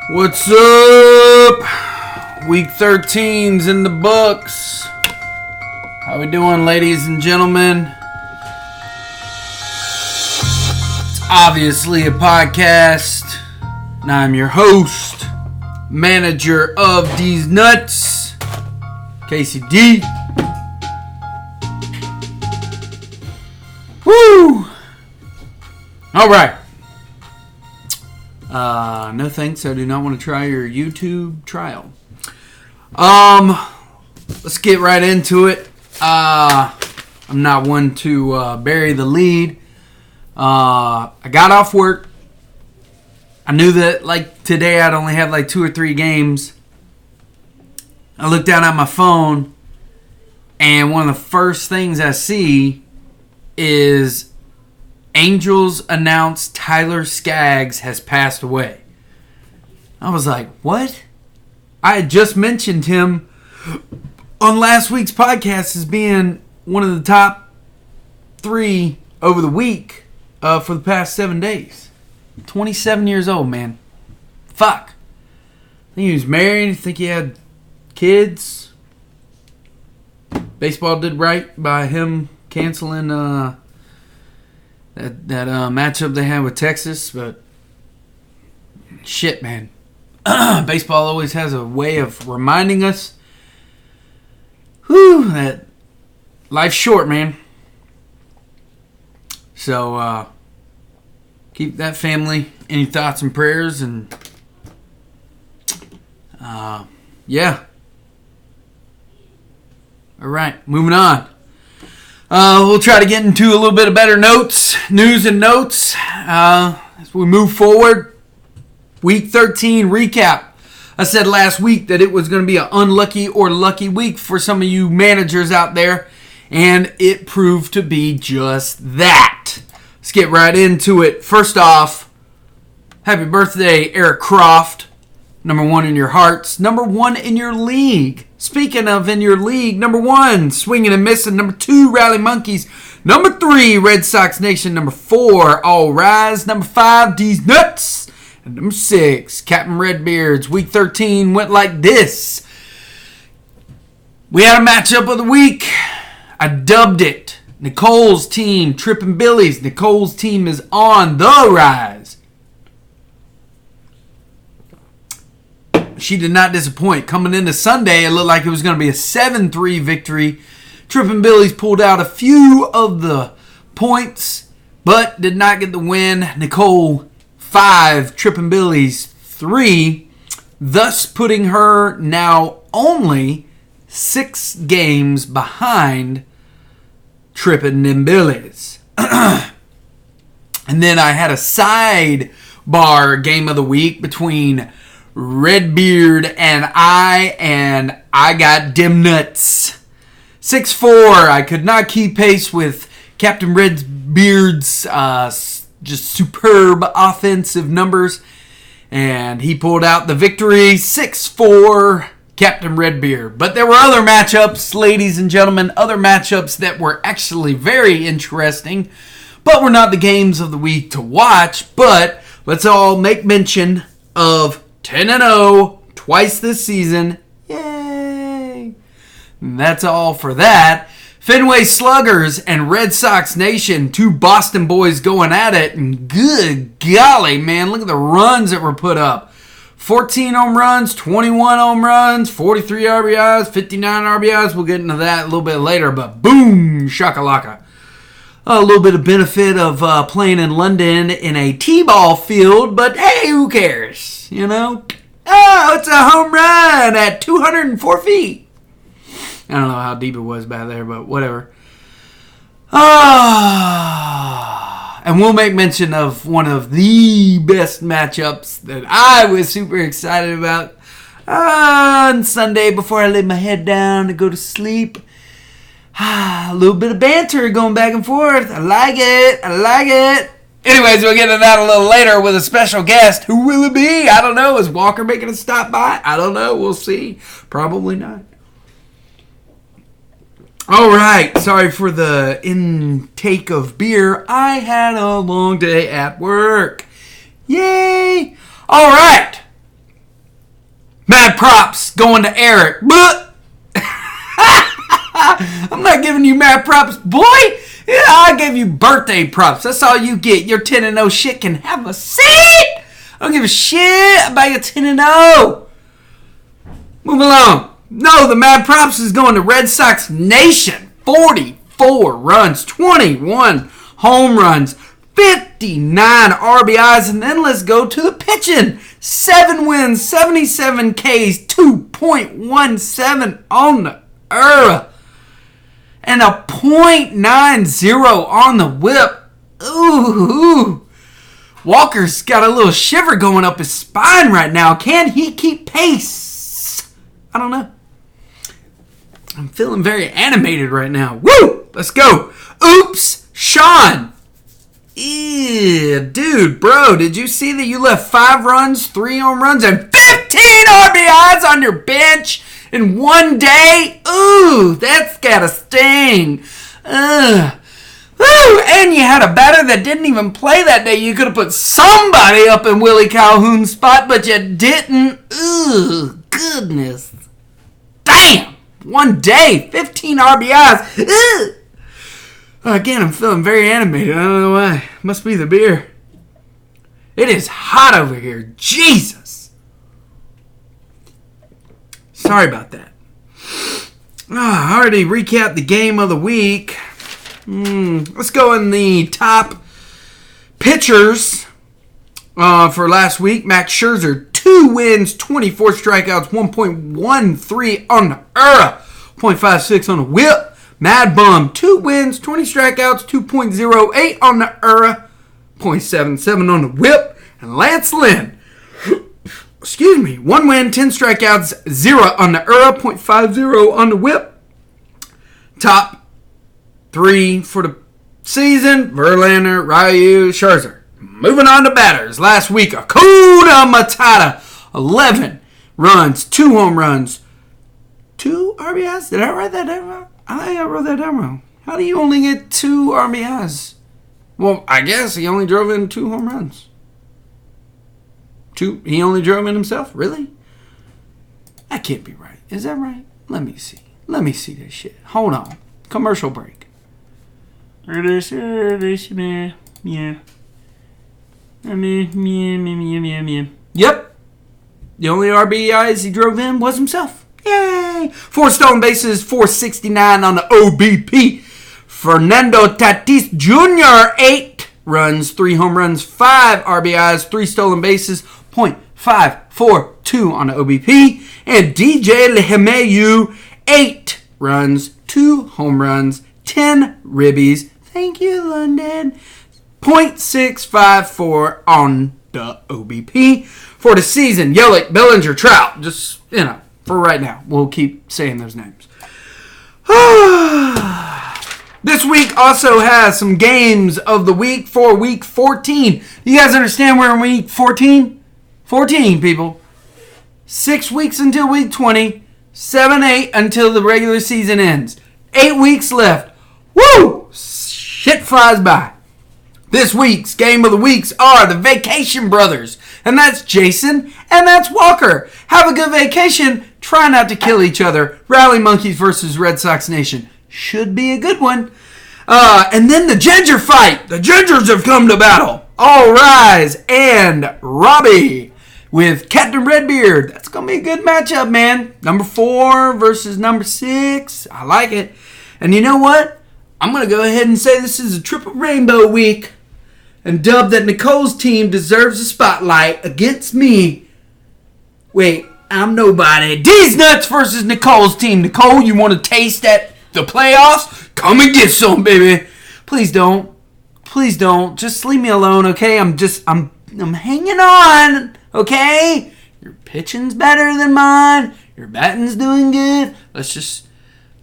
What's up? Week 13's in the books. How we doing, ladies and gentlemen? It's obviously a podcast, and I'm your host, manager of these nuts, Casey D. Woo! All right. No thanks. I do not want to try your YouTube trial. Let's get right into it. I'm not one to bury the lead. I got off work. I knew that today I'd only have 2 or 3 games. I looked down at my phone, and one of the first things I see is Angels announced Tyler Skaggs has passed away. I was like, what? I had just mentioned him on last week's podcast as being one of the top 3 over the week for the past 7 days. 27 years old, man. Fuck. I think he was married. I think he had kids. Baseball did right by him canceling that matchup they had with Texas, but shit, man. Baseball always has a way of reminding us that life's short, man. So keep that family in your thoughts and prayers, and yeah. All right, moving on. We'll try to get into a little bit of better news and notes as we move forward. Week 13 recap. I said last week that it was going to be an unlucky or lucky week for some of you managers out there, and it proved to be just that. Let's get right into it. First off, happy birthday, Eric Croft. Number 1 in your hearts. Number 1 in your league. Speaking of in your league, number 1, swinging and missing. Number 2, Rally Monkeys. Number 3, Red Sox Nation. Number 4, All Rise. Number 5, D's Nuts. And number 6, Captain Redbeards. Week 13 went like this. We had a matchup of the week. I dubbed it Nicole's team, Trippin' Billies. Nicole's team is on the rise. She did not disappoint. Coming into Sunday, it looked like it was going to be a 7-3 victory. Trippin' Billies pulled out a few of the points, but did not get the win. Nicole 5, Trippin' Billies 3, thus putting her now only 6 games behind Trippin' Billies. And then I had a sidebar game of the week between Redbeard and I got dim nuts. 6-4. I could not keep pace with Captain Redbeard's just superb offensive numbers, and he pulled out the victory. 6-4, Captain Redbeard. But there were other matchups, ladies and gentlemen, other matchups that were actually very interesting, but were not the games of the week to watch. But let's all make mention of 10-0 twice this season. Yay! And that's all for that. Fenway Sluggers and Red Sox Nation, 2 Boston boys going at it. And good golly, man, look at the runs that were put up. 14 home runs, 21 home runs, 43 RBIs, 59 RBIs. We'll get into that a little bit later, but boom, shakalaka. A little bit of benefit of playing in London in a T-ball field, but hey, who cares? You know? Oh, it's a home run at 204 feet. I don't know how deep it was back there, but whatever. And we'll make mention of one of the best matchups that I was super excited about on Sunday before I laid my head down to go to sleep. A little bit of banter going back and forth. I like it. Anyways, we'll get into that a little later with a special guest. Who will it be? I don't know. Is Walker making a stop by? I don't know. We'll see. Probably not. All right. Sorry for the intake of beer. I had a long day at work. Yay. All right. Mad props going to Eric. But I'm not giving you mad props, boy. Yeah, I gave you birthday props. That's all you get. Your 10-0 shit can have a seat. I don't give a shit about your 10-0. Move along. No, the mad props is going to Red Sox Nation. 44 runs, 21 home runs, 59 RBIs, and then let's go to the pitching. 7 wins, 77 Ks, 2.17 on the ERA, and a .90 on the whip. Ooh. Walker's got a little shiver going up his spine right now. Can he keep pace? I don't know. I'm feeling very animated right now. Woo! Let's go. Oops, Sean. Ew, dude, bro, did you see that you left 5 runs, 3 home runs, and 15 RBIs on your bench in one day? Ooh, that's gotta sting. Ugh. Woo! And you had a batter that didn't even play that day. You could have put somebody up in Willie Calhoun's spot, but you didn't. Ooh, goodness. Damn! One day, 15 RBIs. Ugh. Again, I'm feeling very animated. I don't know why. Must be the beer. It is hot over here. Jesus. Sorry about that. I already recapped the game of the week. Let's go in the top pitchers for last week. Max Scherzer, 2 wins, 24 strikeouts, 1.13 on the ERA, 0.56 on the whip. Mad Bum, 2 wins, 20 strikeouts, 2.08 on the ERA, 0.77 on the whip. And Lance Lynn, 1 win, 10 strikeouts, 0 on the ERA, 0.50 on the whip. Top 3 for the season, Verlander, Ryu, Scherzer. Moving on to batters. Last week, Hakuna Matata, 11 runs, 2 home runs, 2 RBIs. Did I write that down wrong? I think I wrote that down wrong. How do you only get 2 RBIs? Well, I guess he only drove in 2 home runs. 2? He only drove in himself? Really? That can't be right. Is that right? Let me see. Let me see this shit. Hold on. Commercial break. Yeah. Yep. The only RBIs he drove in was himself. Yay! 4 stolen bases, 469 on the OBP. Fernando Tatis Jr., 8 runs, 3 home runs, 5 RBIs, 3 stolen bases, .542 on the OBP. And DJ LeMahieu, 8 runs, 2 home runs, 10 ribbies. Thank you, London. .654 on the OBP. For the season, Yelich, Bellinger, Trout. Just, for right now. We'll keep saying those names. This week also has some games of the week for week 14. You guys understand we're in week 14? 14, people. 6 weeks until week 20. 7, 8 until the regular season ends. 8 weeks left. Woo! Shit flies by. This week's game of the weeks are the Vacation Brothers. And that's Jason and that's Walker. Have a good vacation. Try not to kill each other. Rally Monkeys versus Red Sox Nation. Should be a good one. And then the Ginger fight. The Gingers have come to battle. All Rise and Robbie with Captain Redbeard. That's going to be a good matchup, man. Number 4 versus number 6. I like it. And you know what? I'm going to go ahead and say this is a triple rainbow week and dub that Nicole's team deserves a spotlight against me. Wait, I'm nobody. D's Nuts versus Nicole's team. Nicole, you want to taste at the playoffs? Come and get some, baby. Please don't. Please don't. Just leave me alone, okay? I'm hanging on, okay? Your pitching's better than mine. Your batting's doing good. Let's just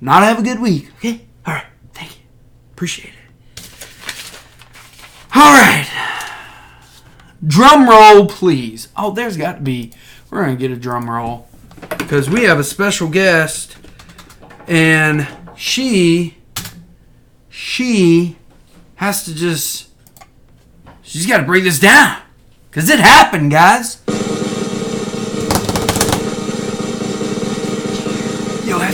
not have a good week, okay? All right. Thank you. Appreciate it. All right. Drum roll, please. Oh, there's got to be. We're going to get a drum roll because we have a special guest, and she has to she's got to break this down because it happened, guys.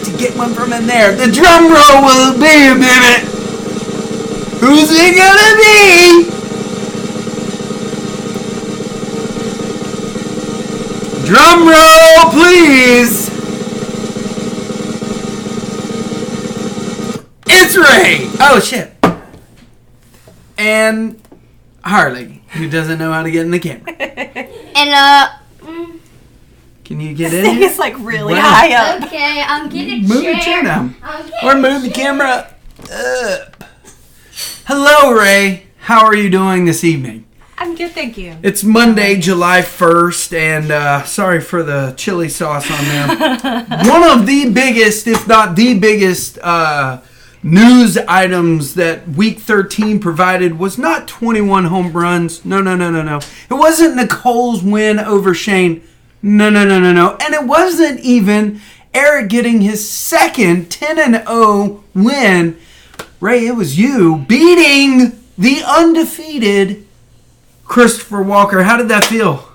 to get one from in there. The drum roll will be a minute. Who's it gonna be? Drum roll, please. It's Ray. Oh, shit. And Harley, who doesn't know how to get in the camera. And, Can you get in Thing here? is like really high up. okay, I'm getting Move your chair down. Or move the camera up. Hello, Ray. How are you doing this evening? I'm good, thank you. It's Monday, July 1st, and sorry for the chili sauce on there. One of the biggest, if not the biggest, news items that Week 13 provided was not 21 home runs. No. It wasn't Nicole's win over Shane. No. And it wasn't even Eric getting his second 10-0 win. Ray, it was you beating the undefeated Christopher Walker. How did that feel?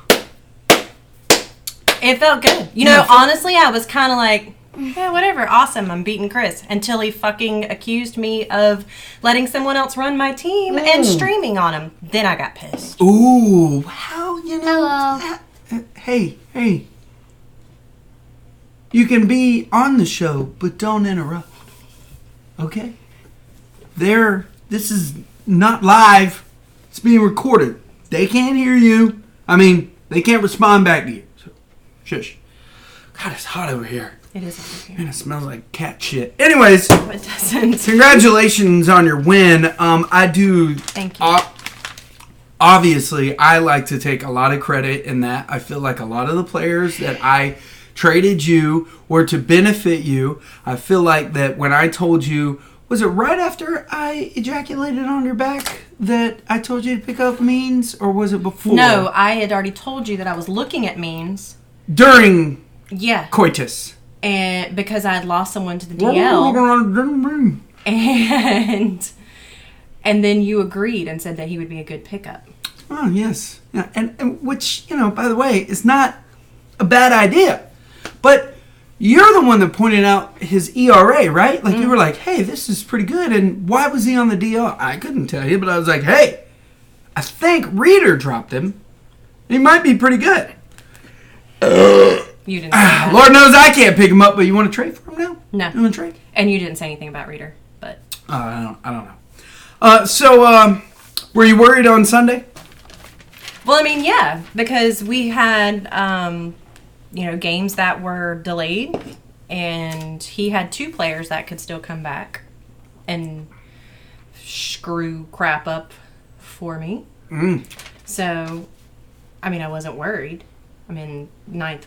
It felt good. You know, honestly, I was kind of like, yeah, whatever, awesome, I'm beating Chris. Until he fucking accused me of letting someone else run my team and streaming on him. Then I got pissed. Ooh, how, you know. Hello. Hey. You can be on the show, but don't interrupt. Okay? This is not live. It's being recorded. They can't hear you. I mean, they can't respond back to you. So, shush. God, it's hot over here. It is over here. Man, it smells like cat shit. Anyways, No, it doesn't. congratulations on your win. I do. Thank you. Obviously, I like to take a lot of credit in that. I feel like a lot of the players that I traded you were to benefit you. I feel like that when I told you, was it right after I ejaculated on your back that I told you to pick up means, or was it before? No, I had already told you that I was looking at means. During Yeah. coitus. And because I had lost someone to the DL. And then you agreed and said that he would be a good pickup. Oh, yes. Yeah, and which, you know, by the way, is not a bad idea. But you're the one that pointed out his ERA, right? Like, you were like, hey, this is pretty good. And why was he on the DL? I couldn't tell you, but I was like, hey, I think Reader dropped him. He might be pretty good. You didn't say that. Lord knows I can't pick him up, but you want to trade for him now? No. You want to trade? And you didn't say anything about Reader, but... I don't know. So, were you worried on Sunday? Well, I mean, yeah, because we had, games that were delayed, and he had 2 players that could still come back and screw crap up for me. So, I mean, I wasn't worried. I'm in 9th,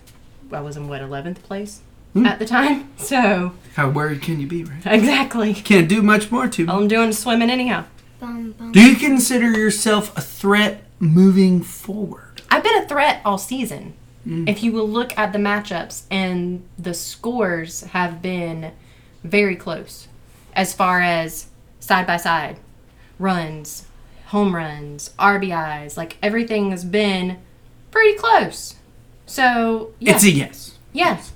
I was in, 11th place at the time, so... How worried can you be, right? Exactly. Can't do much more to me. All I'm doing is swimming anyhow. Do you consider yourself a threat moving forward? I've been a threat all season. If you will look at the matchups, and the scores have been very close as far as side-by-side runs, home runs, RBIs. Like, everything has been pretty close. So, yeah. It's a yes. Yes.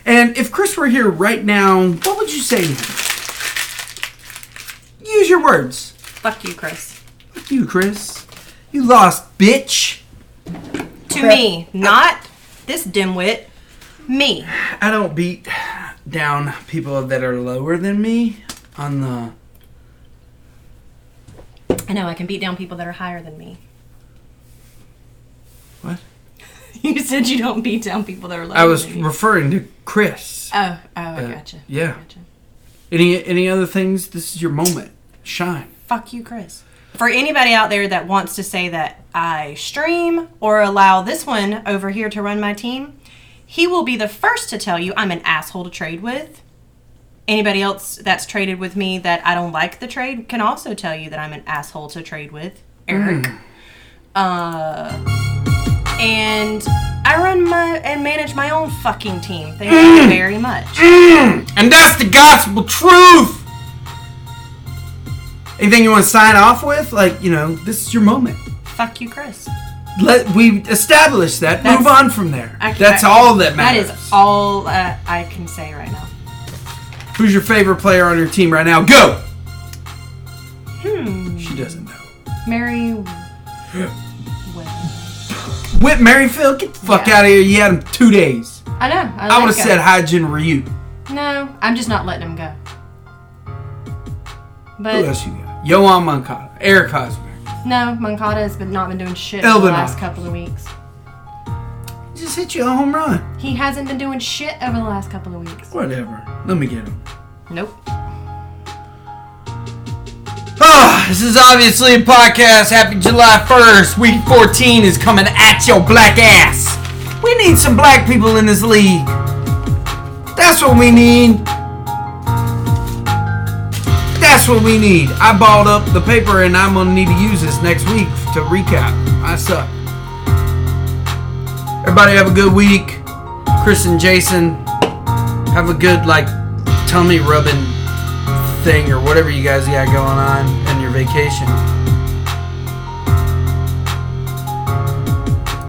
And if Chris were here right now, what would you say to him? Use your words. Fuck you, Chris. Fuck you, Chris. You lost, bitch. To me, not this dimwit. Me. I don't beat down people that are lower than me on the... I know, I can beat down people that are higher than me. What? You said you don't beat down people that are lower I was than me. referring to Chris. I gotcha. Yeah. I gotcha. Any other things? This is your moment. Shine. Fuck you, Chris. For anybody out there that wants to say that I stream or allow this one over here to run my team, he will be the first to tell you I'm an asshole to trade with. Anybody else that's traded with me that I don't like the trade can also tell you that I'm an asshole to trade with. Eric. And I run and manage my own fucking team. Thank you very much. And that's the gospel truth. Anything you want to sign off with? Like, this is your moment. Fuck you, Chris. We established that. Move on from there. That's all that matters. That is all I can say right now. Who's your favorite player on your team right now? Go! She doesn't know. Mary. Whit Merrifield? Get the fuck out of here. You had him 2 days. I know. I would have said Hyjin Ryu. No, I'm just not letting him go. But Who else you got? Yohan Moncada. Eric Hosmer. no, Moncada has not been doing shit Elvin over the last Hart. couple of weeks. He just hit you a home run. He hasn't been doing shit over the last couple of weeks. Whatever. Let me get him. Nope. This is obviously a podcast. Happy July 1st. Week 14 is coming at your black ass. We need some black people in this league. That's what we need. That's what we need. I balled up the paper and I'm going to need to use this next week to recap. I suck. Everybody have a good week. Chris and Jason, have a good, tummy rubbing thing or whatever you guys got going on in your vacation.